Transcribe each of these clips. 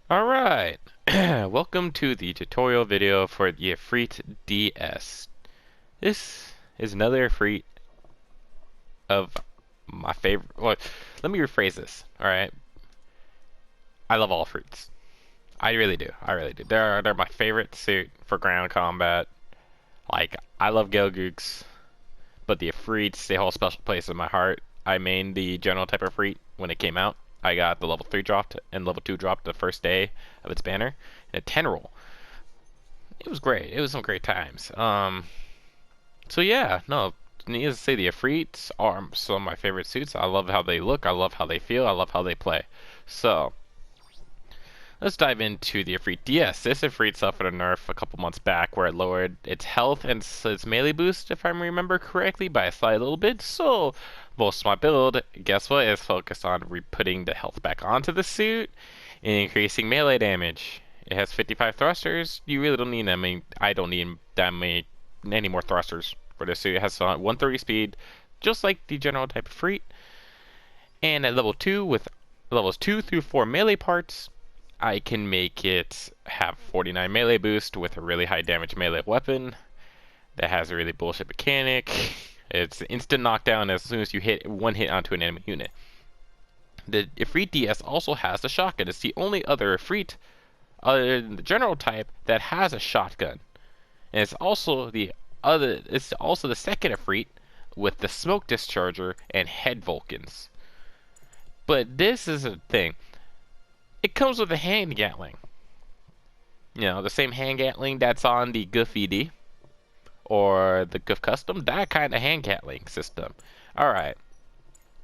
Alright, welcome to the tutorial video for the Efreet DS. This is another Efreet of my favorite. Well, let me rephrase this, alright? I love all Efreets. I really do. I really do. They're my favorite suit for ground combat. Like, I love Gelgooks, but the Efreets, they hold a special place in my heart. I mained the general type of Efreet when it came out. I got the level 3 dropped and level 2 dropped the first day of its banner. And a 10 roll. It was great. It was some great times. So yeah, no, needless to say, the Efreets are some of my favorite suits. I love how they look. I love how they feel. I love how they play. So let's dive into the Efreet DS. This Efreet suffered a nerf a couple months back where it lowered its health and its melee boost, if I remember correctly, by a slight little bit. So most of my build, guess what, is focused on re-putting the health back onto the suit and increasing melee damage. It has 55 thrusters. You really don't need that many. I don't need that many any more thrusters for this suit. It has 130 speed, just like the general type of Efreet. And at level 2, with levels 2 through 4 melee parts, I can make it have 49 melee boost with a really high damage melee weapon that has a really bullshit mechanic. It's instant knockdown as soon as you hit one hit onto an enemy unit. The Efreet DS also has the shotgun. It's the only other Efreet other than the general type that has a shotgun. And it's also the second Efreet with the smoke discharger and head Vulcans. But this is a thing. It comes with a hand gatling. You know, the same hand gatling that's on the Goof ED or the Goof Custom, that kind of hand gatling system. Alright.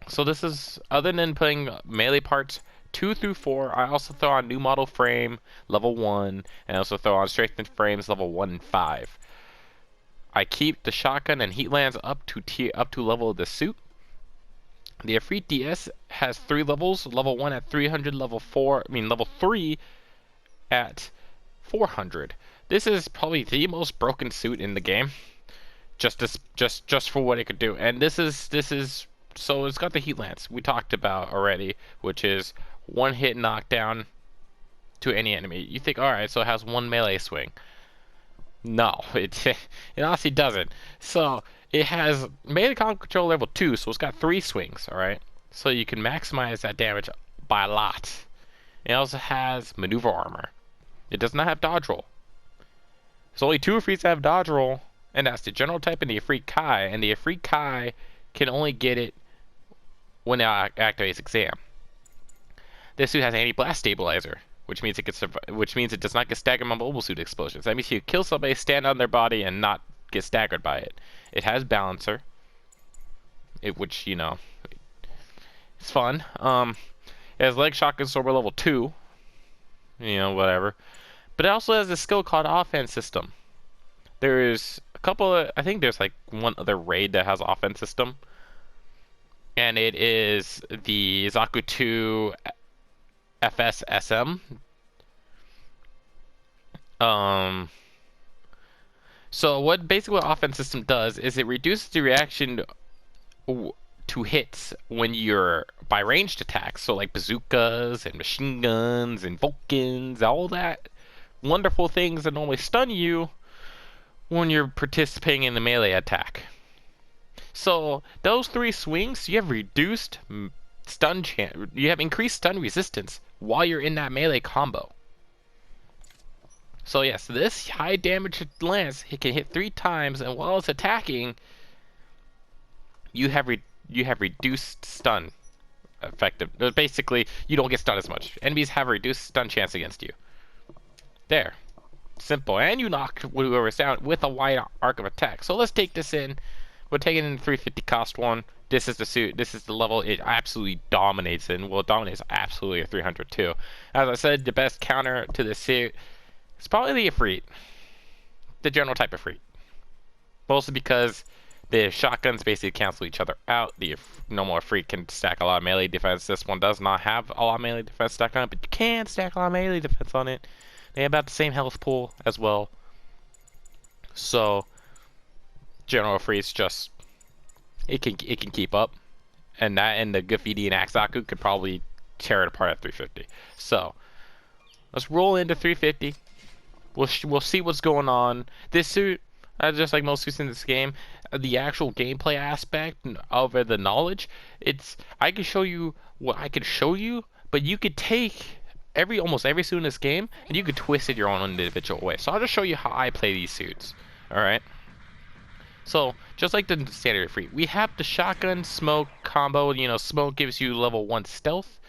So this is, other than putting melee parts 2 through 4, I also throw on new model frame level 1, and I also throw on strengthened frames level 1 and 5. I keep the shotgun and heat lands up to level of the suit. The Efreet DS has 3 levels, level 1 at 300, level 3 at 400. This is probably the most broken suit in the game. Just for what it could do. And this is so it's got the heat lance we talked about already, which is one hit knockdown to any enemy. You think, alright, so it has one melee swing. No, it honestly doesn't. So it has melee combat control level 2, so it's got 3 swings, alright? So you can maximize that damage by a lot. It also has maneuver armor. It does not have dodge roll. There's only 2 Efreets that have dodge roll, and that's the general type and the Efreet Kai, and the Efreet Kai can only get it when it activates exam. This suit has anti-blast stabilizer, which means it does not get staggered by mobile suit explosions. That means you kill somebody, stand on their body, and not get staggered by it. It has balancer, which, you know, it's fun. It has leg shotgun sword level 2, you know, whatever. But it also has a skill called offense system. There's a couple of, I think there's like one other raid that has offense system, and it is the Zaku 2 FSSM. So what basically what offense system does is it reduces the reaction to hits when you're by ranged attacks. So like bazookas and machine guns and Vulcans, all that wonderful things that normally stun you when you're participating in the melee attack. So those 3 swings, you have reduced stun chance. You have increased stun resistance while you're in that melee combo. So yes, this high damage lance, it can hit 3 times, and while it's attacking, you have reduced stun effective. Basically, you don't get stunned as much. Enemies have a reduced stun chance against you. There, simple, and you knock whoever's down with a wide arc of attack. So let's take this in. We're taking in the 350 cost one. This is the suit. This is the level it absolutely dominates in. Well, it dominates absolutely a 300 too. As I said, the best counter to the suit is probably the Efreet, the general type of Efreet. Mostly because the shotguns basically cancel each other out. The normal Efreet can stack a lot of melee defense. This one does not have a lot of melee defense stacked on it, but you can stack a lot of melee defense on it. They have about the same health pool as well. So general Efreet's just it can keep up, and that and the Goof ED and Axaku could probably tear it apart at 350. So Let's roll into 350. We'll see what's going on. This suit, just like most suits in this game, the actual gameplay aspect over the knowledge, I can show you what I can show you, but you could take almost every suit in this game and you could twist it your own individual way. So I'll just show you how I play these suits. All right. So just like the standard Efreet, we have the shotgun smoke combo. You know, smoke gives you level 1 stealth,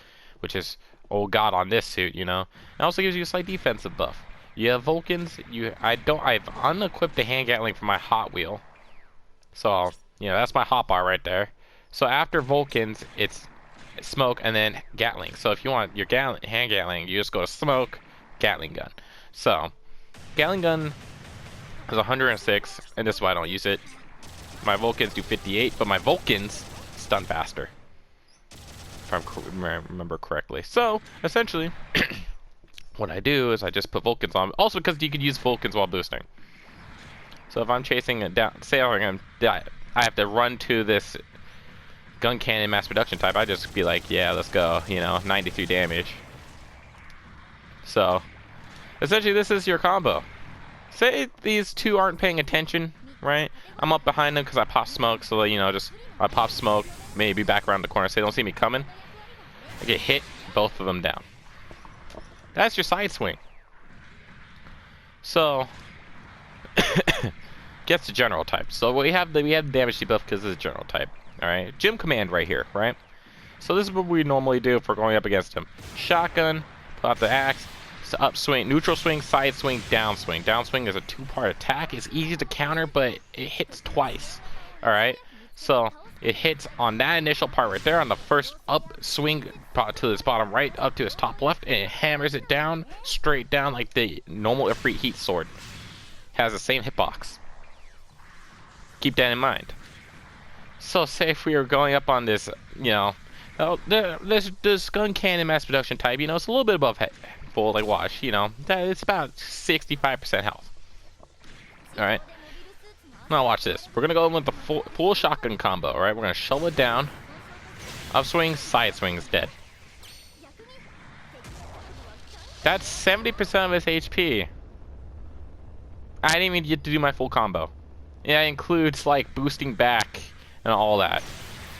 which is oh god on this suit. You know, it also gives you a slight defensive buff. You have Vulcans. I've unequipped the hand gatling for my Hot Wheel. So, you know, that's my hotbar right there. So after Vulcans, it's smoke and then Gatling. So if you want your hand Gatling, you just go to smoke, Gatling gun. So, Gatling gun is 106, and this is why I don't use it. My Vulcans do 58, but my Vulcans stun faster. If I remember correctly. So, essentially... what I do is I just put Vulcans on, also because you could use Vulcans while boosting. So if I'm chasing it down, say I have to run to this gun cannon mass production type, I just be like, yeah, let's go, you know, 93 damage. So, essentially this is your combo. Say these two aren't paying attention, right? I'm up behind them because I pop smoke, so you know, I pop smoke, maybe back around the corner so they don't see me coming. I get hit, both of them down. That's your side swing. So, gets the general type. So we have damage debuff because it's a general type. All right, gym command right here, right? So this is what we normally do if we're going up against him. Shotgun, pull out the axe, upswing, neutral swing, side swing, downswing. Downswing is a 2-part attack. It's easy to counter, but it hits twice. All right, so it hits on that initial part right there on the first upswing to this bottom right up to his top left, and it hammers it down straight down like the normal Efreet heat sword. Has the same hitbox. Keep that in mind. So say if we were going up on this, you know, this gun cannon mass production type, you know, it's a little bit above full, like watch, you know, it's about 65% health. All right. Now watch this. We're gonna go with the full shotgun combo. All right, we're gonna shovel it down. Upswing, side swing is dead. That's 70% of his HP. I didn't even get to do my full combo. Yeah, it includes like boosting back and all that.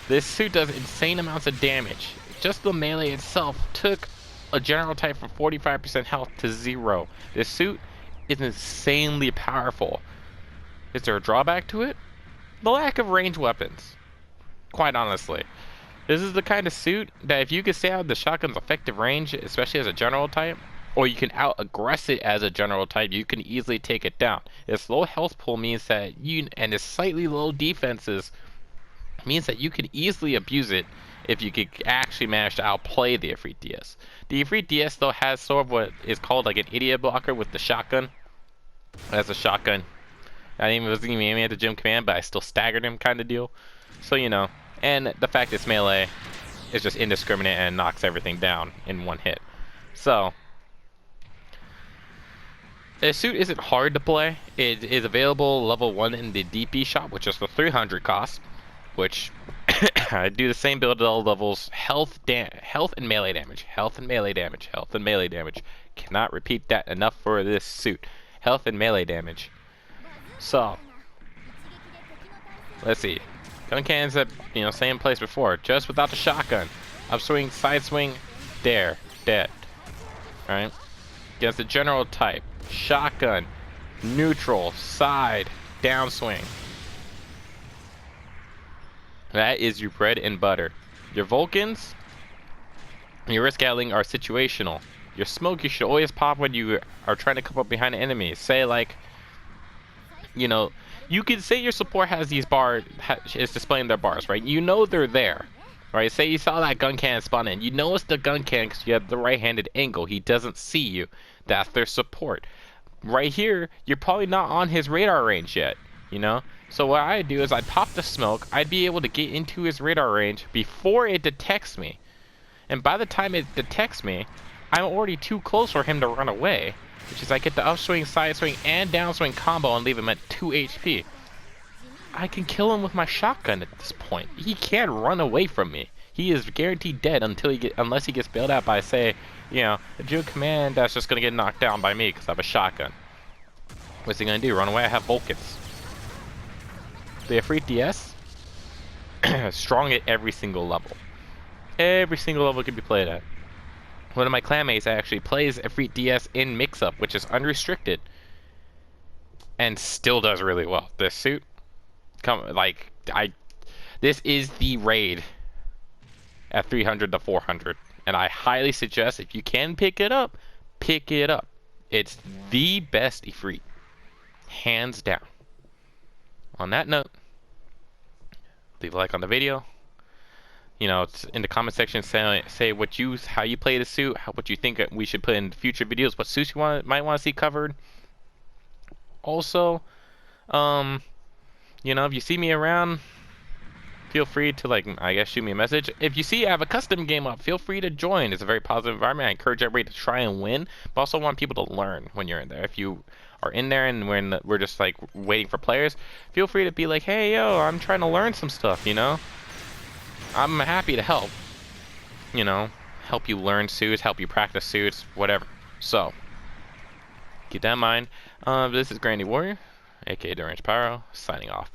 This suit does insane amounts of damage. Just the melee itself took a general type from 45% health to 0. This suit is insanely powerful. Is there a drawback to it? The lack of ranged weapons. Quite honestly. This is the kind of suit that if you can stay out of the shotgun's effective range, especially as a general type, or you can out-aggress it as a general type, you can easily take it down. Its low health pool means that and its slightly low defenses means that you can easily abuse it if you could actually manage to outplay the Efreet DS. The Efreet DS though has sort of what is called like an idiot blocker with the shotgun. As a shotgun. Wasn't even aiming at the gym command, but I still staggered him kind of deal. So, you know, and the fact it's melee is just indiscriminate and knocks everything down in one hit. So, the suit isn't hard to play. It is available level 1 in the DP shop, which is the 300 cost, which I do the same build at all levels. Health and melee damage. Health and melee damage. Health and melee damage. Cannot repeat that enough for this suit. Health and melee damage. So, let's see. Gun cannons at, you know, same place before, just without the shotgun. Upswing, side swing, there, dead. Alright? Against the general type. Shotgun, neutral, side, downswing. That is your bread and butter. Your Vulcans, your risk gatling are situational. Your smoke you should always pop when you are trying to come up behind an enemy. Say like, you know, you could say your support has these bars, is displaying their bars, right? You know they're there, right? Say you saw that gun cannon spawn in. You know it's the gun cannon because you have the right-handed angle. He doesn't see you. That's their support. Right here, you're probably not on his radar range yet, you know? So what I do is I pop the smoke. I'd be able to get into his radar range before it detects me. And by the time it detects me, I'm already too close for him to run away. Which is I get the upswing, side swing, and downswing combo and leave him at 2 HP. I can kill him with my shotgun at this point. He can't run away from me. he is guaranteed dead unless he gets bailed out by, say, you know, a Juke command that's just gonna get knocked down by me because I have a shotgun. What's he gonna do? Run away? I have Vulcans. The Efreet DS, strong at every single level. Every single level can be played at. One of my clanmates actually plays Efreet DS in mix-up, which is unrestricted, and still does really well. This suit, this is the raid at 300 to 400, and I highly suggest if you can pick it up, pick it up. It's the best Efreet, hands down. On that note, leave a like on the video. You know, it's in the comment section, say how you play the suit, what you think we should put in future videos, what suits you might want to see covered. Also, you know, if you see me around, feel free to, like, I guess, shoot me a message. If you see I have a custom game up, feel free to join. It's a very positive environment. I encourage everybody to try and win, but also want people to learn when you're in there. If you are in there and we're just like waiting for players, feel free to be like, hey, yo, I'm trying to learn some stuff, you know? I'm happy to help, you know, help you learn suits, help you practice suits, whatever. So, keep that in mind. This is Grandy Warrior, aka Deranged Pyro, signing off.